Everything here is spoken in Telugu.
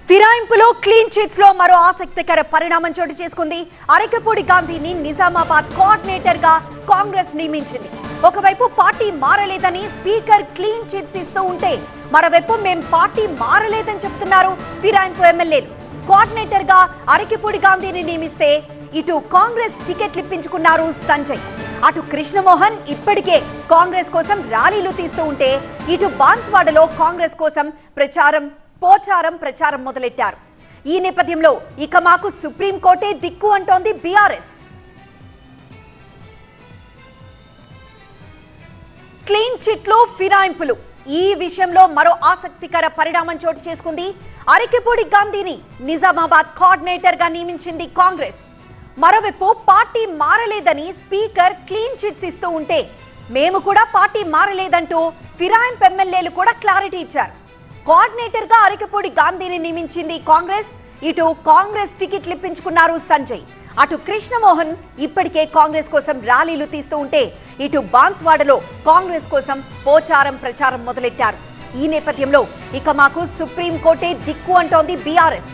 ఫిరాయింపులో క్లీన్ చిట్స్ లో మరో ఆసక్తికర పరిణామం చోటు చేసుకుంది. అరకపూడి గాంధీని నిజామాబాద్ కోఆర్డినేటర్ గా కాంగ్రెస్ నియమించింది. ఒకవైపు పార్టీ మారలేదని స్పీకర్ క్లీన్ చిట్స్ ఇస్తూ ఉంటే, మరోవైపు మేం పార్టీ మారలేదని చెప్తున్నారు ఫిరాయింపు ఎమ్మెల్యేలు. కోఆర్డినేటర్ గా అరకపూడి గాంధీని నియమిస్తే ఇటు కాంగ్రెస్ టికెట్లు ఇప్పించుకున్నారు సంజయ్, అటు కృష్ణమోహన్ ఇప్పటికే కాంగ్రెస్ కోసం ర్యాలీలు తీస్తూ ఉంటే, ఇటు బాన్స్వాడలో కాంగ్రెస్ కోసం ప్రచారం మొదలెట్టారు. ఈ నేపథ్యంలో ఇక మాకు సుప్రీంకోర్టే దిక్కు అంటోంది బీఆర్ఎస్. క్లీన్ చిట్ లో ఫిరాయింపులు, ఈ విషయంలో మరో ఆసక్తికర పరిణామం చోటు చేసుకుంది. అరకపూడి గాంధీని నిజామాబాద్ కోఆర్డినేటర్ గా నియమించింది కాంగ్రెస్. మరోవైపు పార్టీ మారలేదని స్పీకర్ క్లీన్ చిట్స్ ఇస్తూ ఉంటే, మేము కూడా పార్టీ మారలేదంటూ ఫిరాయింపు ఎమ్మెల్యేలు కూడా క్లారిటీ ఇచ్చారు. కోఆర్డినేటర్ గా అరకపూడి గాంధీని నియమించింది కాంగ్రెస్, ఇటు కాంగ్రెస్ టికెట్లు ఇప్పించుకున్నారు సంజయ్, అటు కృష్ణమోహన్ ఇప్పటికే కాంగ్రెస్ కోసం ర్యాలీలు తీస్తూ ఉంటే, ఇటు బాన్స్వాడలో కాంగ్రెస్ కోసం ప్రచారం మొదలెట్టారు. ఈ నేపథ్యంలో ఇక మాకు సుప్రీంకోర్టే దిక్కు అంటోంది బీఆర్ఎస్.